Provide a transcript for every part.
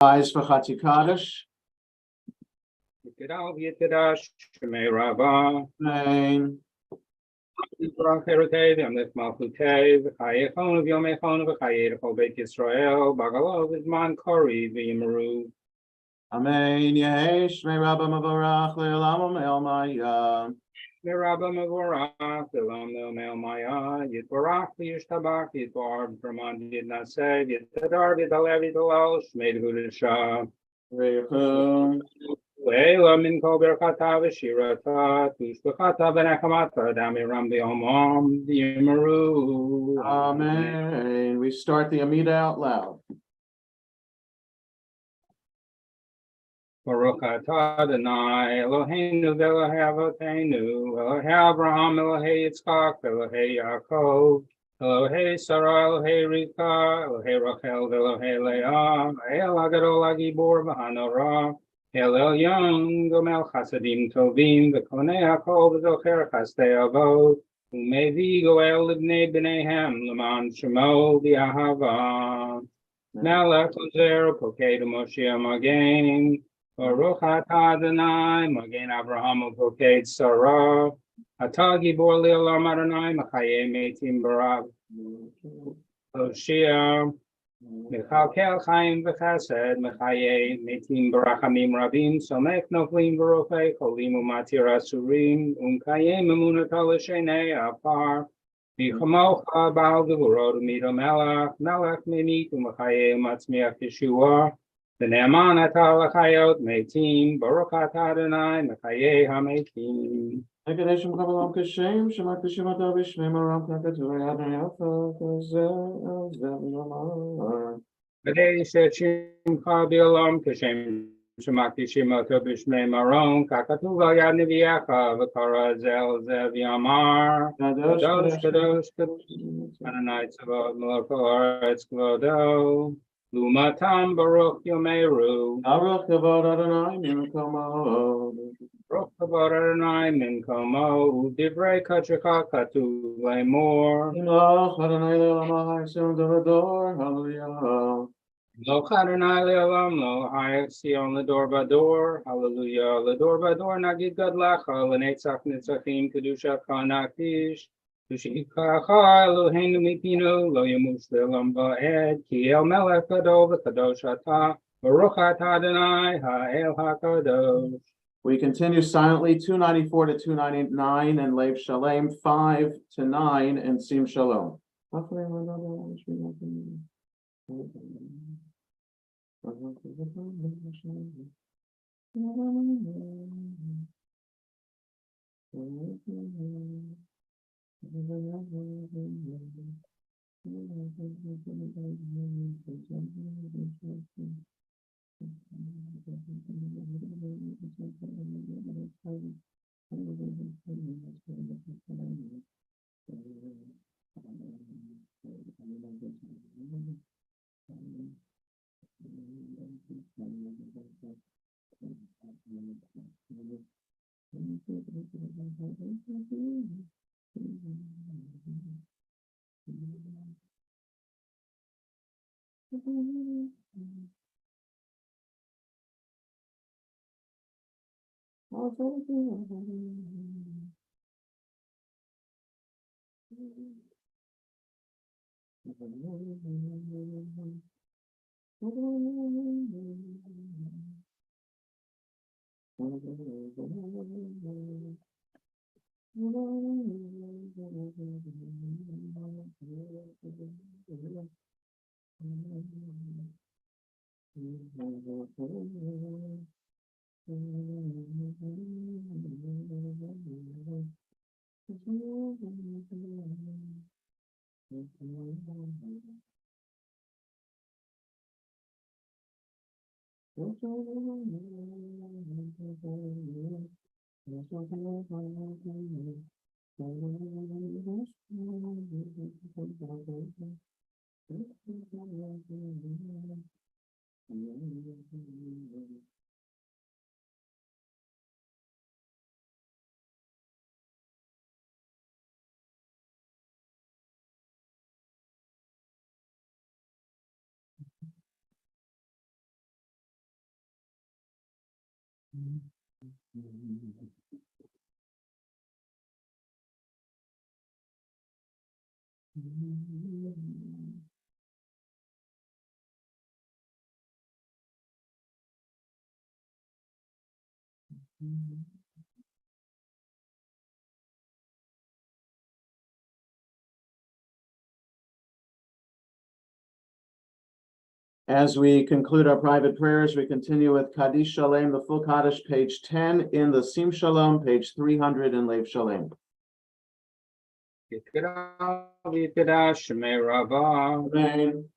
Eyes for Chatzi Kaddish. Yitirash, Shemei Rabbi, Amen. Yitzrach Erekev, Yamlech Malchutev, Chayechon of Yomechon of Chayechon Beit Yisrael, Bagalov is Man Kori, V'Yimaru. Amen. Yehei Shmei Rabbi Mavarach Le'olam Omeil Maya. Rabbi Mavorach, Elam Neomel Maya, Yitbarach, Yishtabach, Yitbar, Vermont Yidnasev, Yitadar, Yidalev, Yidalal, Shmei Hudisha. Reichum. Leila min kol berchata v'shirata, tushbechata v'nechamata, damiram v'omam v'yimaru. Amen. We start the Amida out loud. Baruch atah Adonai, Eloheinu v'Elohei Avotenu, Elohei Abraham, Elohei Yitzchak, Elohei Yaakov, Elohei Sarah, Elohei Rivka, Elohei Rachel, Elohei Leah, El Agadol Agibor v'Hanora, El Elyon, Gomel Chasadim Tovim, V'Konei HaKol V'Zocher Chastei Avot, U'Mevi Goel Libnei B'neihem, L'man Shemo V'Ahava, Melech Ozer, Pokei Moshe Magen, Baruch atah Adonai, Magen Avraham Upokei Sarah, Atah Gibor Le'olam Adonai, Machayei Metim Barak, Hoshea, Mechalkel Chaim V'Chesed, Mechayei Metim Barachamim Rabim, Somech Noflim V'Rofei, Cholim U'Matir Asurim, U'Mkayem Emunata L'Shenei Afar, V'Chamocha Baal Gevurot U'Mido Melech, Melech Memit U'Machayei U'Matzmiach Yeshua, V'ne'eman atah l'chayot metim, Baruch atah Adonai, Mechayei hametim. Hakadoshim Chabalam Kashem, Shema Kashim Atav Shmei Maram Kakatoy Adonai Alpha Kazel Zevimamar. V'dei shemcha b'olam kashem shemati shemata b'shmei maron, kakatuv al yad nevi'echa, v'kara zel zev yamar. Kadosh, kadosh, kadosh, Adonai tzavot melech haaretz kvodo. Lumatam Baruch Yomeru. Baruch Kavod Adonai Minkomo. Baruch Kavod Adonai Min Komo. Divrei Kachecha Katuv Lemor. Imloch Adonai Le'olam Ha'ason Dovador. Hallelujah. Loch Adonai Le'olam Lo Hayek Sion Ledor Vador. Hallelujah. Ledor Vador Nagid Gadlacha. Lenetzach Nitzachim Kedusha Kanakish. Tushikacha Eloheinu Mipinu. Lo Yamush Le'olam Va'ed. Ki El Melech Kadol V'Kadosh Atah. Baruch atah Adonai Ha'el HaKadosh. We continue silently 294 to 299 and Lev Shalem 5 to 9 and Sim Shalom. As we conclude our private prayers, we continue with Kaddish Shalem, the full Kaddish, page 10, in the Sim Shalom, page 300 in Lev Shalem. Yitkedash Shemei Rabbi. Amen.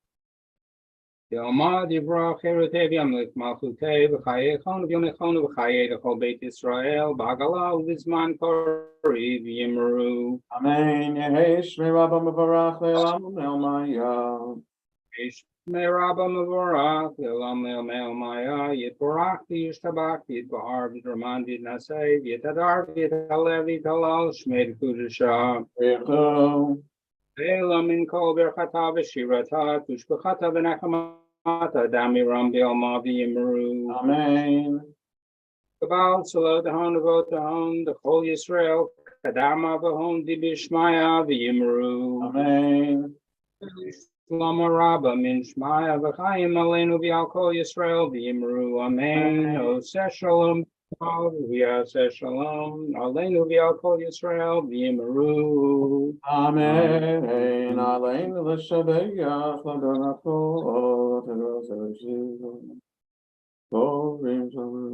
Yoma Divra Cherutev Yamlik Malchutei V'chayechon V'yomechon V'chayei L'chol Beit Yisrael B'agala U'vizman Kori V'yimru. Amen. Yehesh Rabba Mavarach Le'elam Elmaya. Shemei Rabbi Mavorach Le'olam Le'omel Maya Yitborach V'yishtabach V'yitbahar V'draman V'yitnasei V'yitadar V'yitalev V'yitalal Shmei D'Kudusha. Rechu. Ve'elam Min Kol Berchata V'shirata Tushbechata V'nechamata Damiram V'yoma V'yimru. Amen. Kabal Salot Dahon Avot Dahon D'chol Yisrael Kadama V'hon Dibishmaya V'yimru. Amen. Shalom Rabba Min Shmaya V'chayim Aleinu V'al Kol Yisrael V'yimru. Amen. Oseh Shalom V'yaseh Shalom Aleinu V'al Kol Yisrael V'yimru. Amen. Alein l'shabeyach l'donachot l'zevshim. Korim shalom.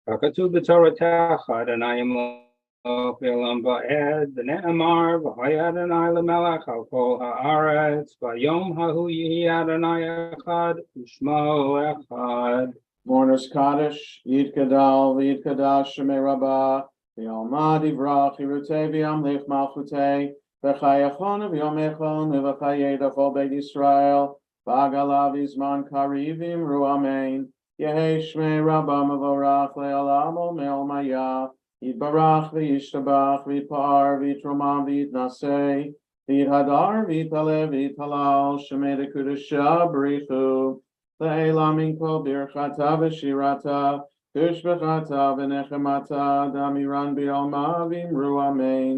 Hakatu b'Torah Adonai Eloheinu v'Elam Va'ed v'Ne'emar v'Hay Adonai l'Melech al kol ha'aretz v'Yom hahu yihi Adonai echad u'Shmo echad. Mourners Kaddish, Yid Kadal, Yid Kadash, Shemei Rabba, V'yalma Divrach, Yirutei V'yamlich Malchutei, V'chayachon V'yomechon, V'chayei D'chol Beit Yisrael, V'agala V'zman Karivim Ru Amen. Yehi Shmei Rabba Mavorach Le'olam Omer Maya, Yitbarach V'yishtabach V'yitpar V'yitromam V'yitnasei, V'yithadar V'yitalev V'yitalal, Shemei D'Kudusha B'richu. Layman Minko Birchata V'Shirata, Tushbechata V'Nechemata, Damiran B'Alma V'Imru Amen.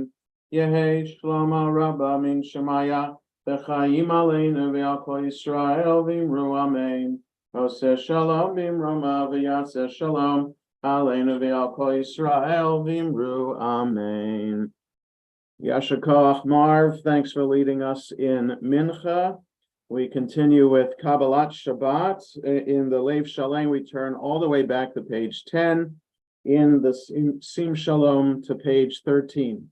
Yehi Shloma Rabba Min Shemaya, V'Chayim Aleinu V'Al Kol Yisrael V'Imru Amen. Oseh Shalom V'Imroma V'Yaseh Shalom, Aleinu V'Al Kol Yisrael V'Imru Amen. Yasher Koach Marv, thanks for leading us in Mincha. We continue with Kabbalat Shabbat. In the Lev Shalem, we turn all the way back to page 10. In the Sim Shalom to page 13.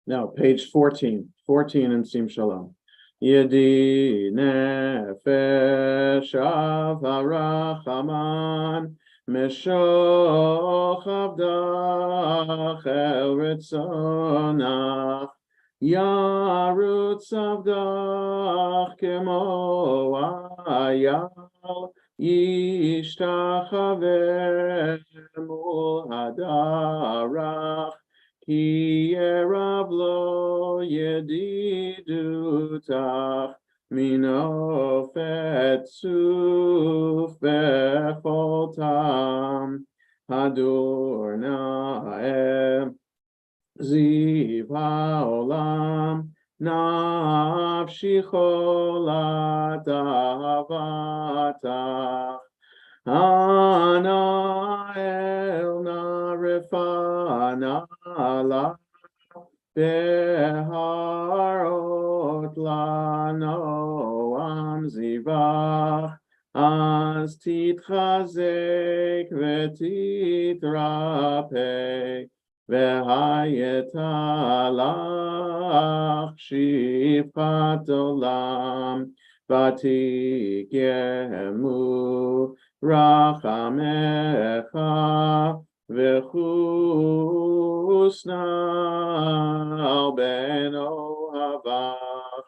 No, page 14. 14 in Sim Shalom. Yedi nefesh avarachaman meshoch avdach el ritzonach Yarutz avdach kemo ayal yishtachaveh mul hadarach ki yerav lo yedidutach minofet suf bechol tam hadur naem Ziv haolam nafshi cholat ahavatach Ana el narefana la beharot lano amzivach az titchazek v'titrapeh V'hayetalach shifat olam v'tikemu rachamecha v'chusna ben ohavach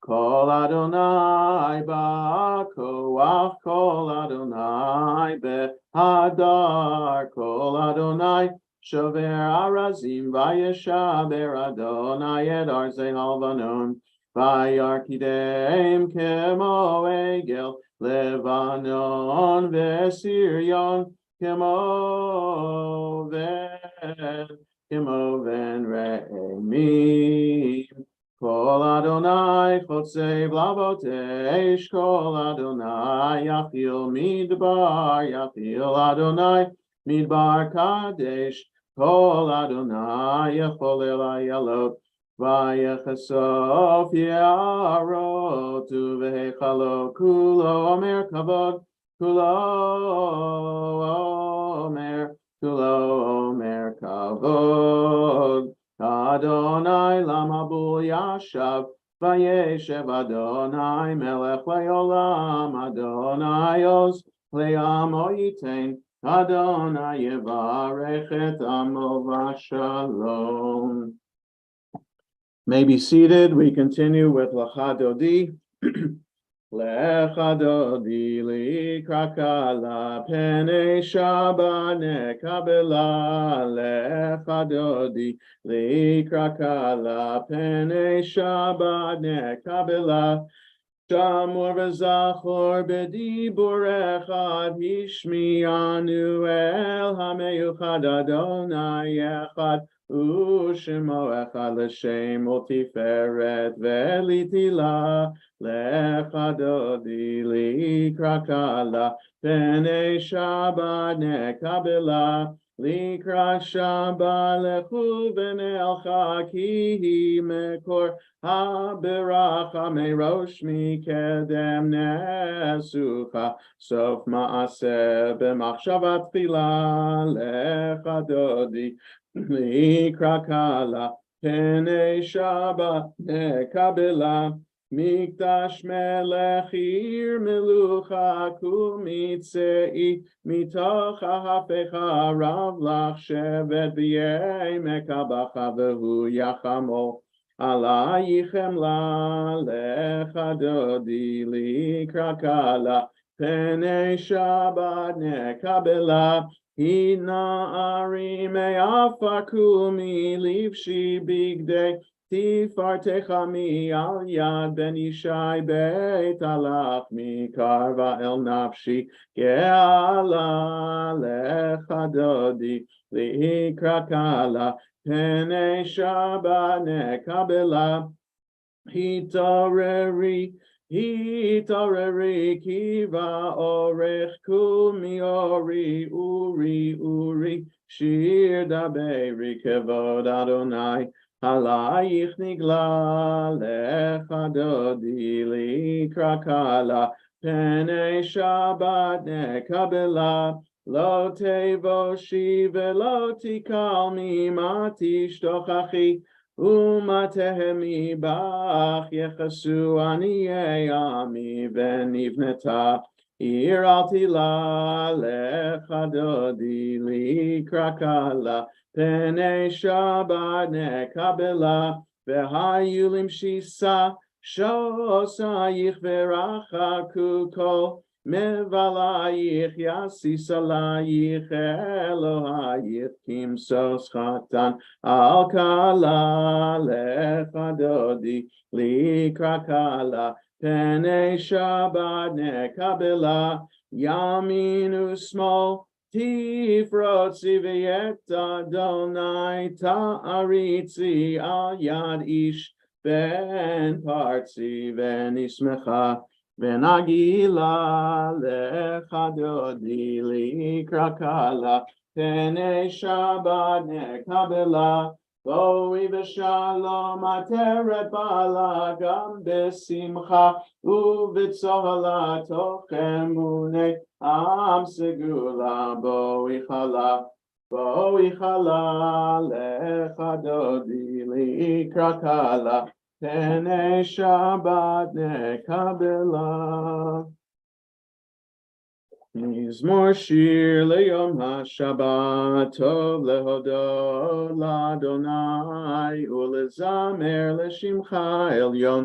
Kol Adonai ba'koach, Kol Adonai behadar, Kol Adonai shover arazim, vayeshaber Adonai et arzei halvanon, vayarkideim kemo egel, Levanon veSirion, kemo ven re'emim. Kol Adonai chotzei lavotesh, Kol Adonai yachil Adonai midbar kadesh, Kol Adonai yacholel ayalot, vayechasof yarot uvehechalo kulo omer kavod, kulo omer kavod. Adonai lamabul yashav, vayeshev Adonai melech leolam, Adonai os le'amo yitein, Adonai yevarech et amo v'shalom. May be seated. We continue with Lecha Dodi. Lecha Dodi likrakala penei Shabbat nekabela. Lecha Dodi likrakala penei Shabbat nekabela. Shamor v'zachor b'dibur echad hishmi'anu el hameyuchad Adonai echad u'shemo echad l'shem u'tiferet ve'litila lecha dodi likrakala penei Shabbat nekabela likra Shabbat lechu v'ne'elcha ki hi mekor haberacha merosh mikedem nesucha sof maaseh b'machshavat tfila lecha dodi likra kala penei Shabbat nekabela mikdash melech ir melucha kumitzei mitoch hafecha rav lach shevet v'yemek habacha v'hu yachamo Alayichem la lecha dodi likrakala penei Shabbat nekabela hina arim me'afaku mi livshi bigdei tifartecha mi al yad ben Yishai beit alach mi karva el nafshi ge'ala lecha dodi likrakala penei Shabbat nekabela hitareri kiva orech kumi uri shir daberi kevod Adonai halayich nigla lecha dodi likrakala penei Shabbat nekabela Lo tevoshi velo tikal mimati shtochachi umatehemi bach yechasu aniyei ami venivneta ir altila lecha dodi likrakala penei Shabbat nekabela v'hayulim shisa shosayich v'rachaku kol Mevalayich yasisalayich Elohayich kimsos chatan al kala lecha dodi likrakala penei Shabbat nekabela yamin usmol tifrotzi v'yet Adonai ta'aritzi al yad ish ben partzi v'nismecha Venagila lecha dodi likrakala penei Shabbat nekabela Boi v'shalom ateret bala gam besimcha uv'tzohala toch emunei am segula boi chala lecha dodi likrakala penei Shabbat nekabela. Mizmor shir leyom haShabbat tov lehodot l'Adonai ulezamer leshimcha elyon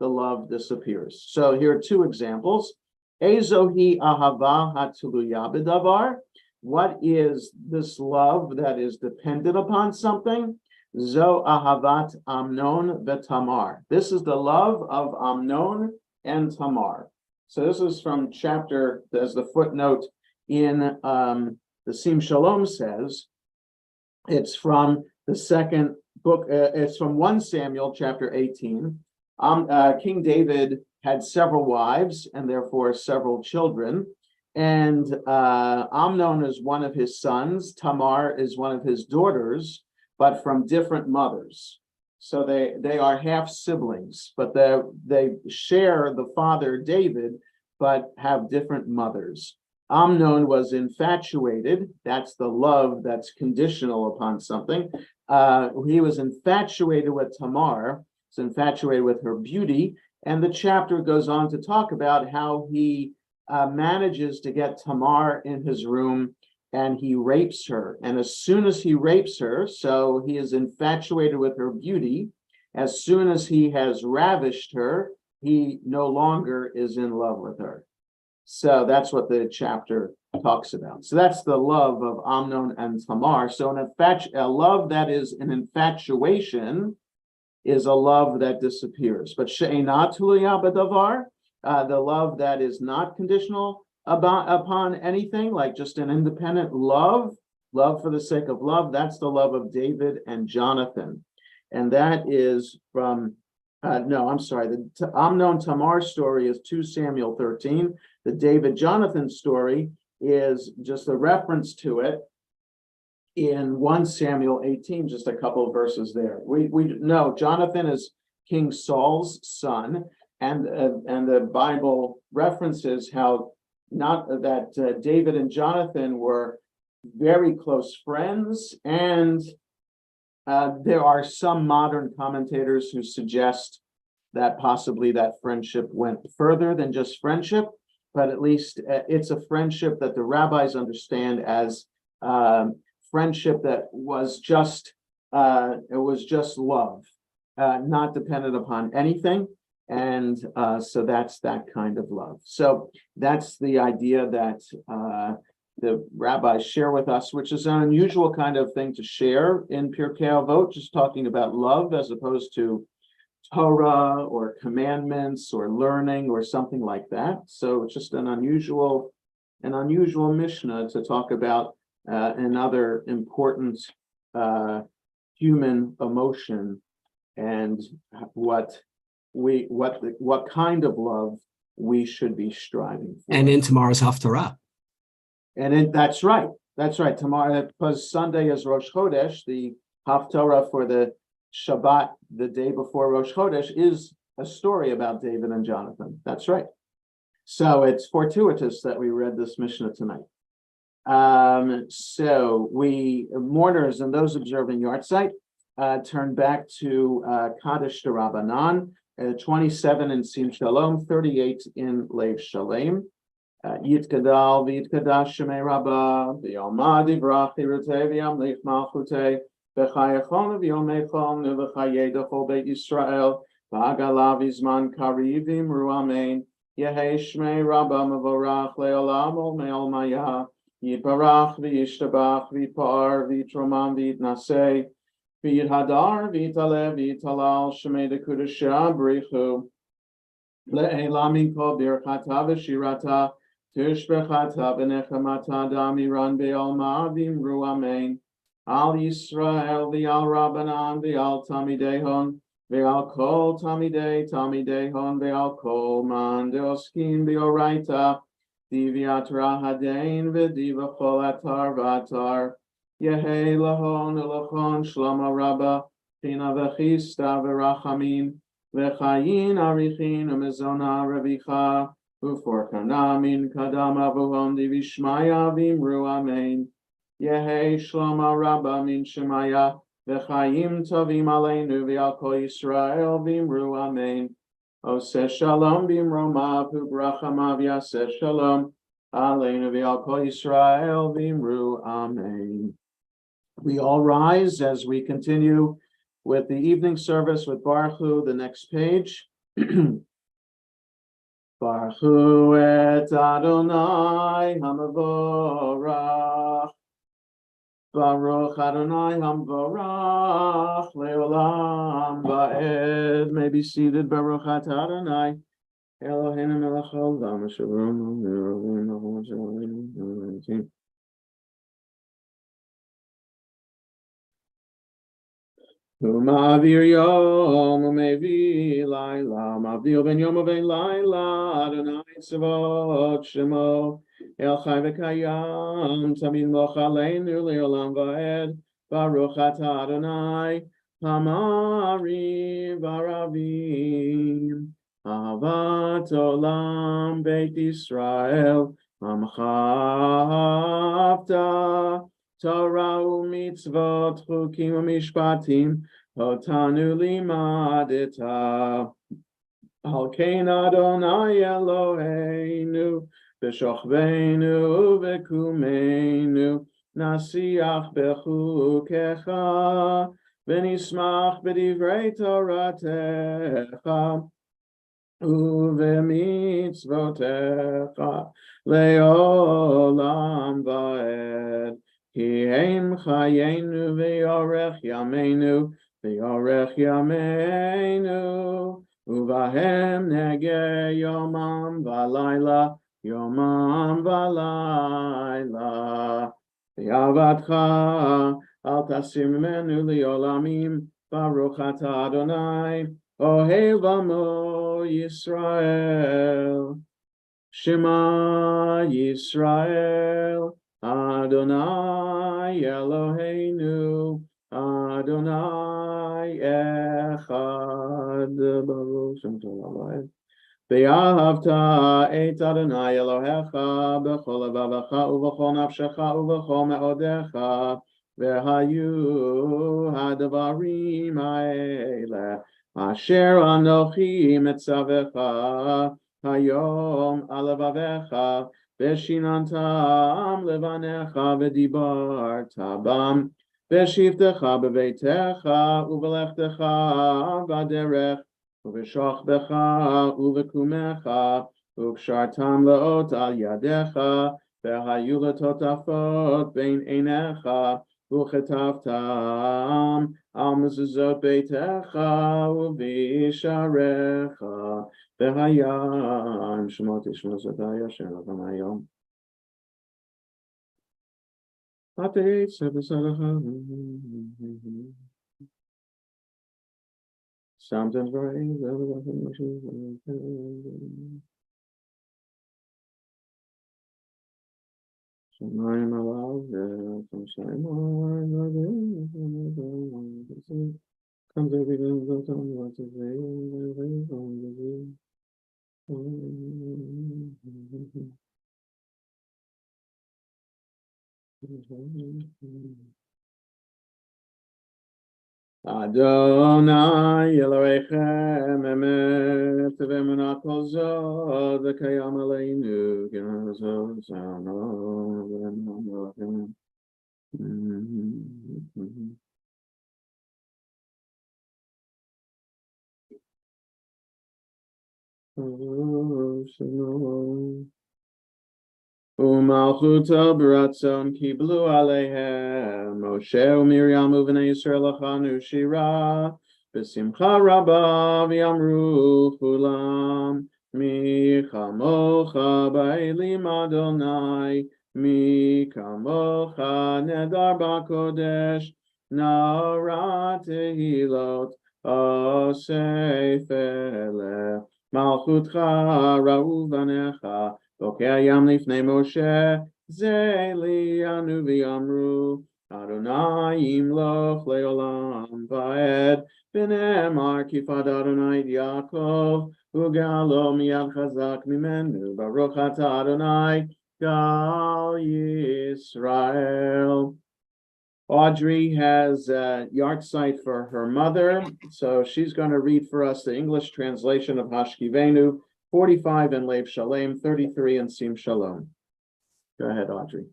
the love disappears. So here are two examples. Ezohi ahava hatuluya b'davar. What is this love that is dependent upon something? Zo ahavat Amnon v'Tamar. This is the love of Amnon and Tamar. So this is from chapter, as the footnote in the Sim Shalom says, it's from the second book, it's from 1 Samuel chapter 18. King David had several wives and therefore several children. And Amnon is one of his sons. Tamar is one of his daughters, but from different mothers. So they are half siblings, but they share the father David, but have different mothers. Amnon was infatuated. That's the love that's conditional upon something. He was infatuated with Tamar. He's infatuated with her beauty. And the chapter goes on to talk about how he manages to get Tamar in his room and he rapes her. And as soon as he rapes her, so he is infatuated with her beauty, as soon as he has ravished her, he no longer is in love with her. So that's what the chapter talks about. So that's the love of Amnon and Tamar. So a love that is an infatuation is a love that disappears. But she'ena tuluya b'davar, the love that is not conditional upon anything, like just an independent love for the sake of love, that's the love of David and Jonathan. And that is from, the Amnon Tamar story is 2 Samuel 13. The David Jonathan story is just a reference to it in 1 Samuel 18, just a couple of verses there. We know Jonathan is King Saul's son, and the Bible references how not that David and Jonathan were very close friends, and there are some modern commentators who suggest that possibly that friendship went further than just friendship, but at least it's a friendship that the rabbis understand as friendship that was just love, not dependent upon anything. And so that's that kind of love. So that's the idea that the rabbis share with us, which is an unusual kind of thing to share in Pirkei Avot, just talking about love as opposed to Torah or commandments or learning or something like that. So it's just an unusual Mishnah to talk about another important human emotion and what kind of love we should be striving for. And in tomorrow's Haftarah. And that's right. Tomorrow, because Sunday is Rosh Chodesh, the Haftarah for the Shabbat, the day before Rosh Chodesh, is a story about David and Jonathan. That's right. So it's fortuitous that we read this Mishnah tonight. So we mourners and those observing Yartzeit turn back to Kaddish de Rabbanan, 27 in Sim Shalom, 38 in Lev Shalem. Yitkadal v'yitkadash shemei Rabba v'yomad ivrach irutei v'yamlich malchutei v'chayachon v'yomechon v'chayedachol beit Yisrael v'agalav izman kariv imru amen Yehei shmei Rabba mevorach le'olam ol me'ol maya Yitbarach v'yishtabach v'yitpar v'yitromam v'yitnasei v'yithadar v'yitalev v'yitalal shemei dekudashah b'richu le'elamin kol birchata v'shirata Tishbechata v'nechamata damiran be'alma v'imru amen Al Yisrael v'al Rabbanan v'al Tamidehon v'al kol Tamidehon v'al kol man deoskin b'oraita Diviat Rahadein v'diva chol atar v'atar Yehei lahon elachon shlama rabba China v'chista v'rachamin v'chayin arichin u'mezona revicha Ufor kanamin kadam avuhom divishmaya vimru amen. Yehei shloma rabba min shemaya v'chayim tovim aleinu v'al kol Yisrael vimru amen. Oseh shalom bimromav u'brachamav yaseh shalom aleinu v'al kol Yisrael vimru amen. We all rise as we continue with the evening service with Baruch Hu, the next page. Baruchu et Adonai Hamavorach. Baruch Adonai Hamvorach Leolam Va'ed. May be seated. Baruch At Adonai Eloheinu melech haolam asher b'ronu v'rolim. Ma'avir yom u'mevi laila, ma'avir ben yom u'ben laila, Adonai tzavot shemo, El chai v'kayam, tamid moch aleinu le'olam va'ed, Baruch atah Adonai, hamarim v'aravim, ahavat olam beit Yisrael, amchavta, Torah u'mitzvot, chukim u'mishpatim, otanu limadeta. Al kein Adonai Eloheinu, b'shochbeinu v'kumeinu, nasiach bechukecha, v'nismach b'divrei Toratecha, u'v'mitzvotecha, le'olam va'ed. Ki heim chayenu v'yorech yameinu, uvahem nege yomam v'layla, v'yavatcha al tasir mimenu li'olamim, Baruch atah Adonai, ohev amo Yisrael. Shema Yisrael, Adonai Eloheinu, Adonai Echad. Baruch Shem Tov. Ve'ahavta et Adonai Elohecha b'chol levavecha u'v'chol nafshecha u'v'chol me'odecha, ve'hayu hadavarim ha'ele asher anochi metzavecha hayom alavavecha v'shinantam levanecha v'dibarta bam v'shivtecha b'veitecha u'v'lechtecha v'aderech u'v'shochbecha u'v'kumecha u'kshartam le'ot al yadecha v'hayu letotafot bein einecha u'chetavtam al mezuzot beitecha u'v'isharecha v'hayam shemot yishmosotay Hashem v'hayom Atei tzevesalecha. Sometimes right. Shemayim alav, from Shemayim, comes every day, goes on what to say, Adonai Elohechem emet v'emunah kol zod v'kayam aleinu g'nazot z'ano. Umalchuta b'ratzon kiblu aleihem Moshe u'Miriam u'vnei Yisrael achanu shira b'simcha rabba v'yamru chulam mi chamocha ba'elim Adonai mi kamocha nedar b'kodesh na'ara tehilot osefele malchutcha ra'u vanecha Hayam lifnei Moshe zeli anu v'yamru Adonai imloch leolam va'ed v'ne'emar kifad Adonai et Yaakov u'galo miyad chazak mimenu Baruch atah Adonai gal Yisrael. Audrey has a yahrzeit for her mother, so she's going to read for us the English translation of Hashkivenu 45 in Lev Shalem, 33 in Sim Shalom. Go ahead, Audrey.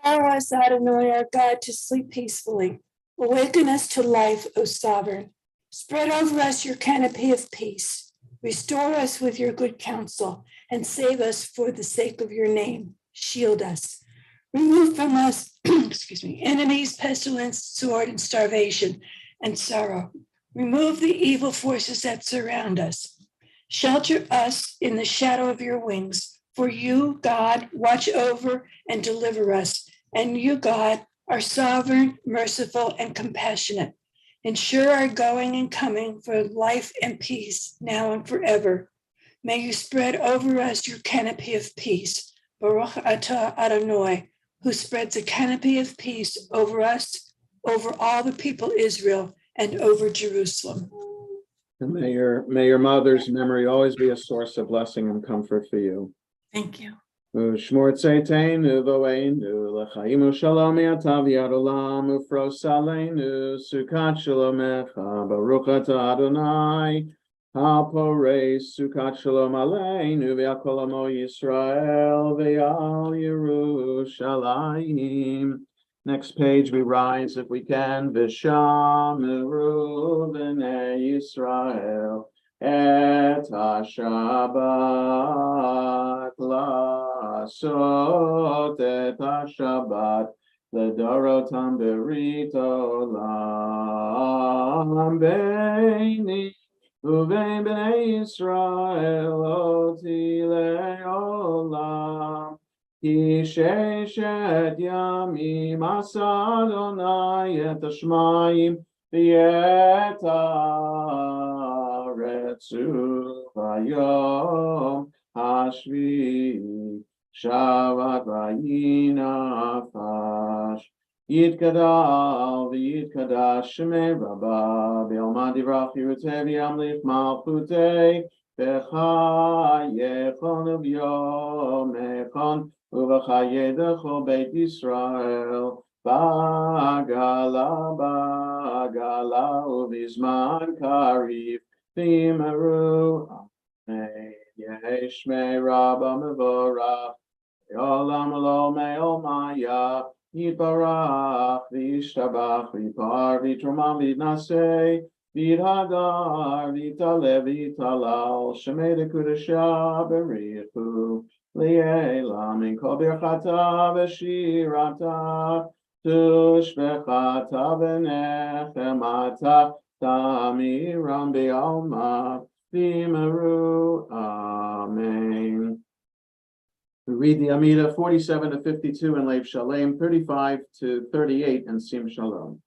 Allow us, Adonai, our God, to sleep peacefully. Awaken us to life, O Sovereign. Spread over us your canopy of peace. Restore us with your good counsel and save us for the sake of your name. Shield us. Remove from us, enemies, pestilence, sword, and starvation, and sorrow. Remove the evil forces that surround us. Shelter us in the shadow of your wings, for you, God, watch over and deliver us, and you, God, are sovereign, merciful, and compassionate. Ensure our going and coming for life and peace now and forever. May you spread over us your canopy of peace. Baruch atah Adonai, who spreads a canopy of peace over us, over all the people Israel, and over Jerusalem. And may your mother's memory always be a source of blessing and comfort for you. Thank you. Ushmor tzeiteinu v'oeinu l'chaim u'shalom yatav yad olam ufros aleinu sukat shalomecha baruch atah Adonai ha'porei sukat shalom aleinu v'al kol amo Yisrael v'al Yerushalayim. Next page we rise if we can. V'shameru b'nei Yisrael et ha-Shabbat la'asot et ha-Shabbat l'dorotam berit olam beini uvein b'nei Yisrael oti le'olam ki sheshet yamim asa Adonai et hashmayim v'et vayom hashvi Shabbat vayinafash Yitkadal v'yitkadash Shemei Rabba B'yom divrach Yerutev Yamlich Malchutei B'chayechon v'yomechon Uv'chayedecho Beit Yisrael Ba'gala uv'izman kariv V'yimeru Amen Yeshmei Rabba Mevorach Yolam Lo Me'omaya Yitbarach V'yishtabach V'yipar V'yitromam V'yitnasei V'yidhadar V'yitale V'yitalal Shemei Dekudesha Berichu Li'elam in kol birchata v'shirata tushbechata v'nechemata tamiram b'alma v'yimeru. Amen. We read the Amida 47 to 52 in Lev Shalem, 35 to 38 in Sim Shalom.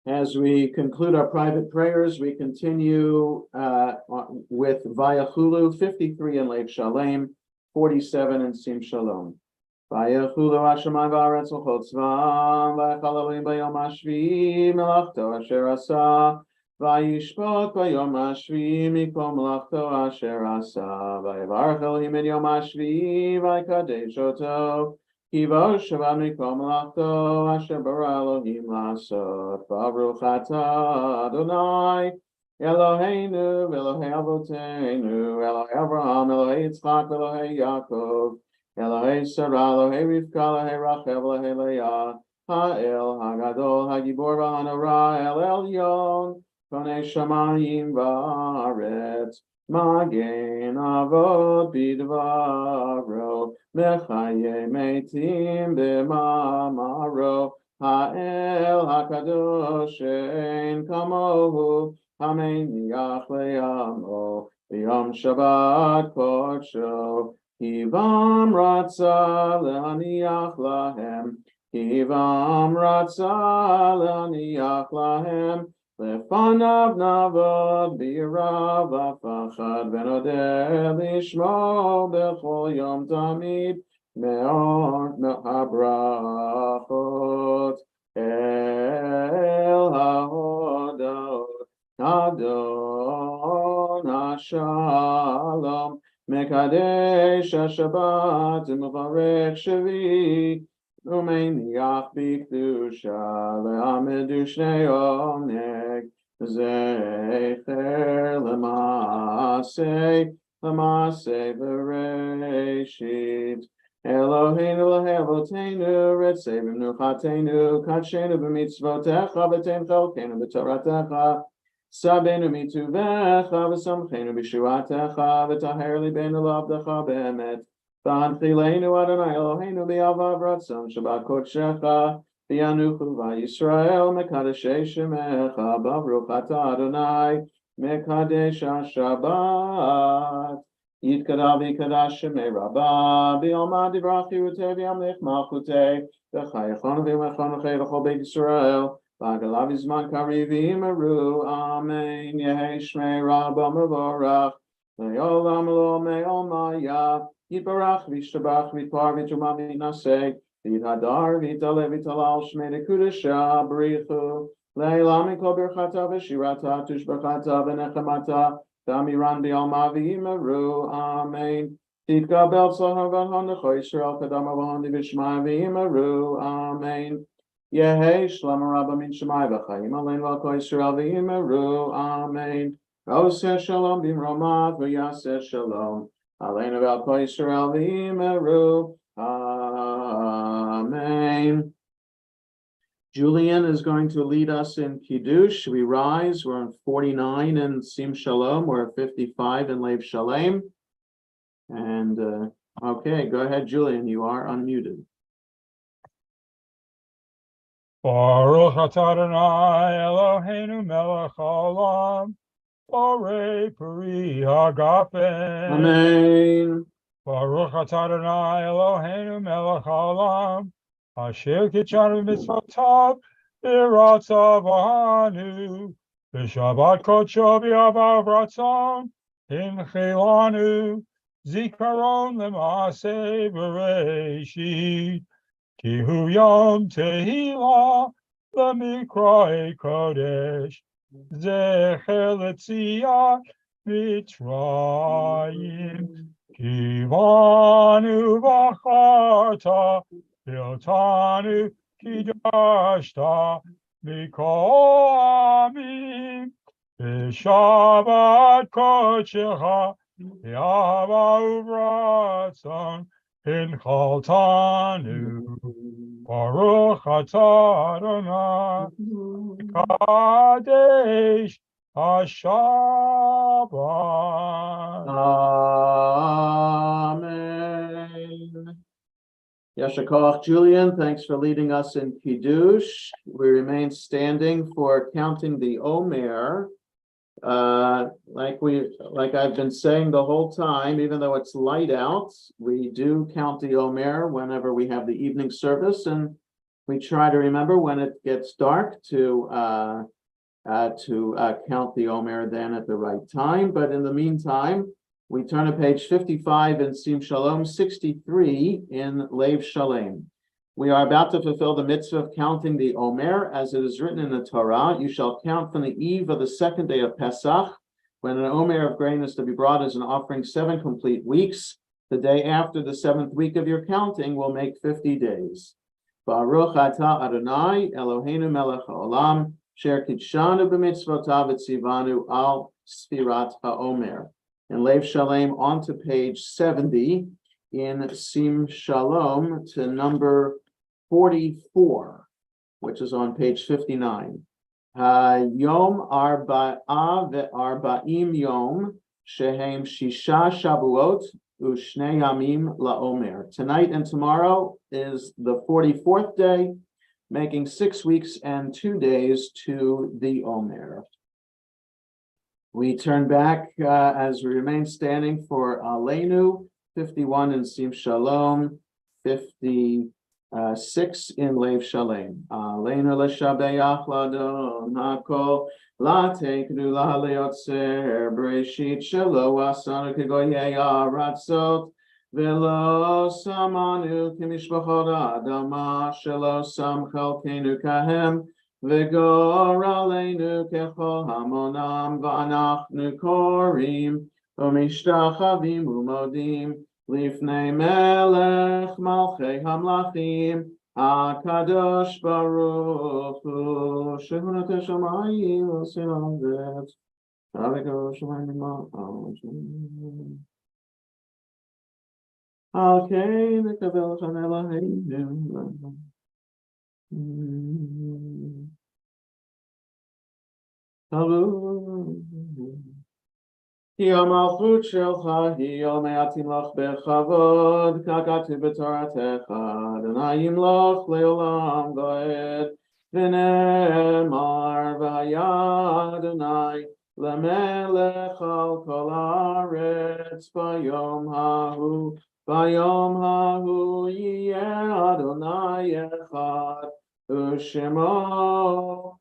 As we conclude our private prayers, we continue with Vayachulu 53 in Lev Shalem, 47 in Sim Shalom. ויחולו השמיים והארץ וכל צבאם, ויחל אלוהים ביום השביעי מלאכתו אשר עשה, וישפוט ביום השביעי מכל מלאכתו אשר עשה, ויברך אלוהים את יום השביעי ויקדש אותו, כי בו שבת מכל מלאכתו אשר ברא אלוהים לעשות. ברוך אתה אדוני אלוהינו ואלוהי אבותינו, אלוהי אברהם, אלוהי יצחק ואלוהי יעקב, אלוהי שרה, אלוהי רבקה, אלוהי רחל, אלוהי לאה, האל הגדול, הגיבור והנורא, אל עליון, בונה שמיים וארץ, מגן אבות בדברו, מחיי מתים במאמרו, האל הקדוש שאין כמוהו, המניח לעמו ביום שבת קודשו, כי בם רצה להניח להם, כי בם רצה להניח להם, לפניו נעבוד ביראה ופחד, ונודה לשמו בכל יום תמיד, מאות הברכות אל ההודות. אדון השלום, מקדש השבת ומברך שביעי, ומניח בקדושה לעמד ושני עונג, זכר למעשה בראשית. אלוהינו אלוהי אבותינו, רצה במנוחתנו, קדשנו במצוותיך, ותן חלקנו בתורתך, סבנו מטובך, ושמחנו בישועתך, וטהר ליבנו לעבדך באמת. והנחילנו אדוני אלוהינו באהבה ורצון שבת קודשך, וינוחו וישראל מקדשי שמך, ברוך אתה אדוני מקדש השבת. יתגדל ויקדש שמי רבה, בעלמא דברה חירותי וימליך מלכותי, וחי יחון וימלכון וחי לכל בית ישראל, והגלה בזמן קריב ויאמרו אמן. יהי שמי רבה מבורך, לעולם לא מעלמיה, יתברך וישתבח ויתפאר ויתרומם וינשא, ויתהדר ויתעלה ויתהלל שמי לקודשה בריחו, לעילא מכל ברכתה ושירתה תושבחתה ונחמתה, תמירן בעלמא ויאמרו אמן. תתקבל צלחה והון לכל ישראל קדם והון דבשמיא ויאמרו אמן. יהי שלמה רבה מן שמיא וחיים עלינו ועל כל ישראל ויאמרו אמן. עושה שלום במרומיו ויעשה שלום עלינו ועל כל ישראל ויאמרו amen. Julian is going to lead us in Kiddush. We rise. We're on 49 in Sim Shalom. We're at 55 in Lev Shalem. And okay, go ahead, Julian. You are unmuted. Baruch atah Adonai Eloheinu melech haolam, borei peri hagafen. Amen. Baruch atah Adonai Eloheinu melech haolam, asher kitshanu mitzvotav b'ratzav v'hanu, b'shabbat kodsho b'yavav ratzon, hinchilanu, zikaron l'maaseh b'reishit. Ki hu yom tehillah l'mikra'ei kodesh, zecher l'tziat Mitzrayim. Ki banu v'acharta, v'otanu kidashta, mikol amim, v'shabbat kodshecha, v'yava uvratzon, Hinchaltanu, Baruch atah Adonai, Kadesh HaShabbat. Amen. Yasher Koach, Julian, thanks for leading us in Kiddush. We remain standing for counting the Omer. Like I've been saying the whole time, even though it's light out, we do count the Omer whenever we have the evening service, and we try to remember when it gets dark to count the Omer then at the right time. But in the meantime, We turn to page 55 in Sim Shalom, 63 in Lev Shalem. We are about to fulfill the mitzvah of counting the Omer, as it is written in the Torah. You shall count from the eve of the second day of Pesach, when an Omer of grain is to be brought as an offering 7 complete weeks. The day after the 7th week of your counting will make 50 days. Baruch atah Adonai Eloheinu melech haolam, sher kidshanu b'mitzvotav etzivanu al sfirat haomer. And Lev Shalem on to page 70 in Sim Shalom to number 44, which is on page 59. Yom arba'a ve'arba'im yom shehem shisha shabuot u'shnei yamim la'omer. Tonight and tomorrow is the 44th day, making 6 weeks and 2 days to the Omer. We turn back as we remain standing for Aleinu, 51 in Sim Shalom, 56 in Lev Shalem. Aleinu l'shabeach l'adon hakol, la'teknu la'leotzer, breshit shelo asanu kegoyei aratzot, velo samanu kimishpachot adama, shelo sam chalkenu kahem, V'gor aleinu kechol hamonam v'anachnu korim u'mishtachavim u'modim lifnei melech malchei hamlachim HaKadosh Baruch Hu shehu notei shamayim v'osin haaretz v'avekol shamayim ma'al al kein nekavel chan Eloheinu. כי המלכות שלך היא על מעטים לך בכבוד, ככתוב בתורתך, אדוני ימלוך לעולם ועד, ונאמר והיה אדוני למלך על כל הארץ ביום ההוא יהיה אדוני אחד, ושמו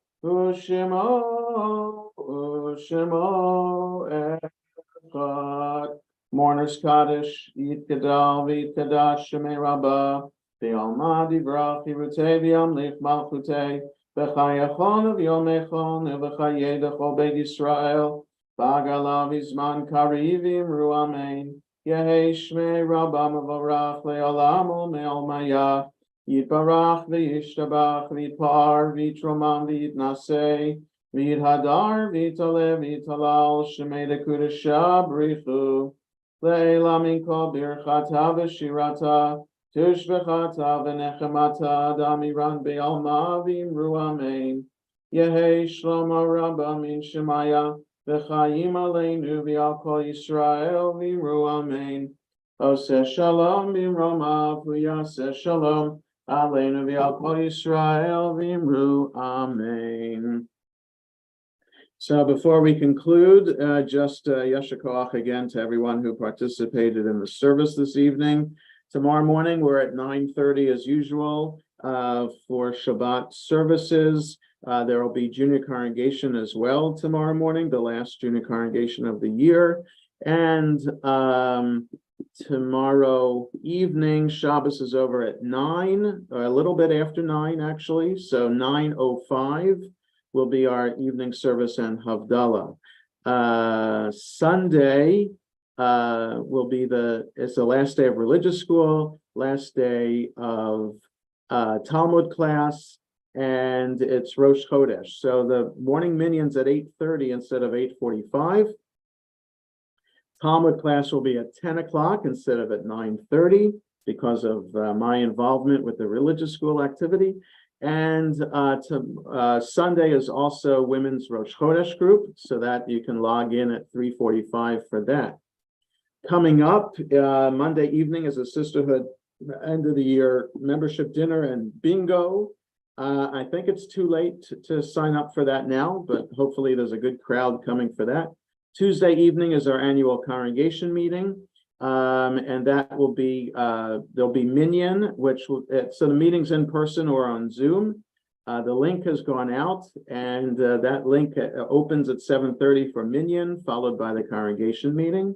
echad. Mourners Kaddish, Yitgadal, V'Yitkadash, Shemei Rabba, V'Alma Divrach, Yirutei V'Yamlich Malchutei, V'Chayachon V'Yomechon, V'Chayedach Ol Beit Yisrael, V'Agala V'Zman Karivim Ru Amen, Yehei Shmei Rabba Mevorach Le'olam U'Me'ol Maya, Yitbarach V'Yishtabach V'Yitpar V'Yitromam V'Yitnasei V'Yithadar V'Yitale V'Yitalal Shemei Dekudesha Brichu Le'ela Min Kol Birchata V'Shirata Tushvechata V'Nechemata Damiran Be'alma V'Imru Amen Yehei Shlomo Rabba Min Shemaya V'Chayim Aleinu V'Al Kol Yisrael V'Imru Amen Oseh Shalom B'Romav V'Yaseh Shalom Aleinu v'al kol Yisrael v'imru Amen. So before we conclude, just Yasher Koach again to everyone who participated in the service this evening. Tomorrow morning we're at 9:30 as usual for Shabbat services. There will be junior congregation as well tomorrow morning, the last junior congregation of the year, and tomorrow evening, Shabbos is over at 9, a little bit after 9 actually, so 9:05 will be our evening service and Havdalah. Sunday will be it's the last day of religious school, last day of Talmud class, and it's Rosh Chodesh. So the morning minyan's at 8:30 instead of 8:45. Talmud class will be at 10 o'clock instead of at 9:30 because of my involvement with the religious school activity. And Sunday is also Women's Rosh Chodesh group, so that you can log in at 3:45 for that. Coming up, Monday evening is a Sisterhood end of the year membership dinner and bingo. I think it's too late to sign up for that now, but hopefully there's a good crowd coming for that. Tuesday evening is our annual congregation meeting, and that will be, there'll be Minyan, so the meeting's in person or on Zoom. The link has gone out, and that link opens at 7:30 for Minyan, followed by the congregation meeting.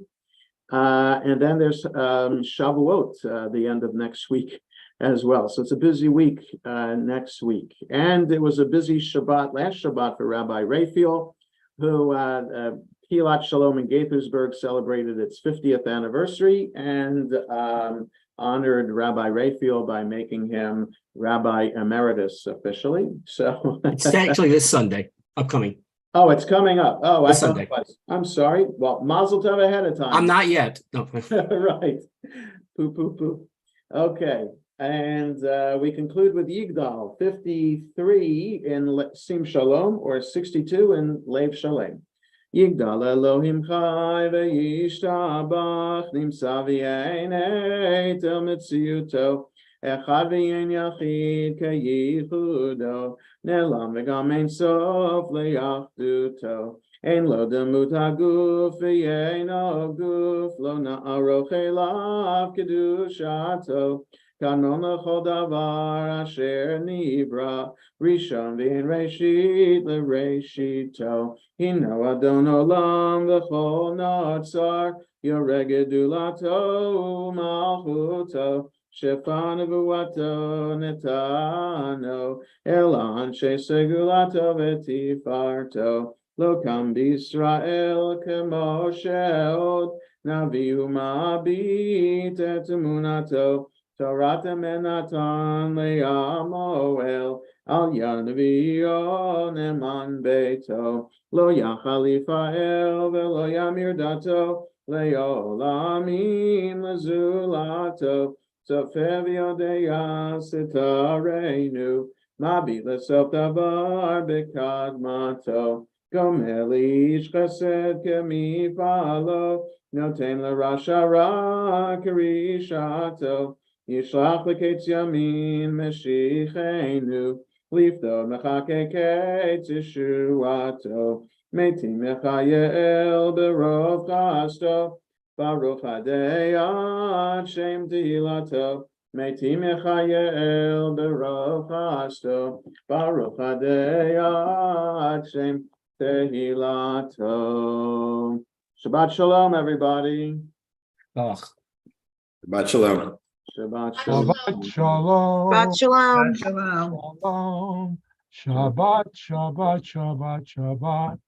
And then there's Shavuot, the end of next week as well. So it's a busy week next week. And it was a busy Shabbat, last Shabbat for Rabbi Raphael, who Pilat Shalom in Gaithersburg celebrated its 50th anniversary and honored Rabbi Raphael by making him Rabbi Emeritus officially. So It's actually this Sunday, upcoming. Oh, it's coming up. Oh, This I thought Sunday. it was. I'm sorry. Well, Mazel Tov ahead of time. I'm not yet. No. Right. Poo, poo, poo. Okay. And we conclude with Yigdal, 53 in Sim Shalom, or 62 in Lev Shalem. Yigdal Elohim Chai ve'yishtabach nimsa v'yein tel mitziuto echad v'yein yachid keyichudo nelam v'gam ein sof le'achduto ein lo demut haguf v'yein haguf lo na'aroch elav kedushato kanon l'chol davar asher nibra rishon v'yein reshit le'reshito Hino Adon Olam v'chol natsar yoregedulato malchuto shefa nevuato netano elan shesegulato v'tifarto lo kam b'Yisrael kemo sheod naviu ma'abit et emunato Torah menatan le'amoel al yanviyo neman beito Lo yachalifael velo yamir dato leolamim lezulato sofev yodeya sitarenu mabi lesof davar bekadmato gomeli ish chesed kemifalo noten lerasha ra kirishato yishlach leketz yamin meshichenu Lifto mechakeke tishuato meti mechayel berov chasto baruch hadei shem tehilato meti mechayel berov chasto baruch hadei shem tehilato. Shabbat shalom, everybody. Oh. Shabbat shalom. Shabbat shalom. Shabbat shalom. Shabbat shalom. Shalom. Shabbat, Shabbat, Shabbat, Shabbat.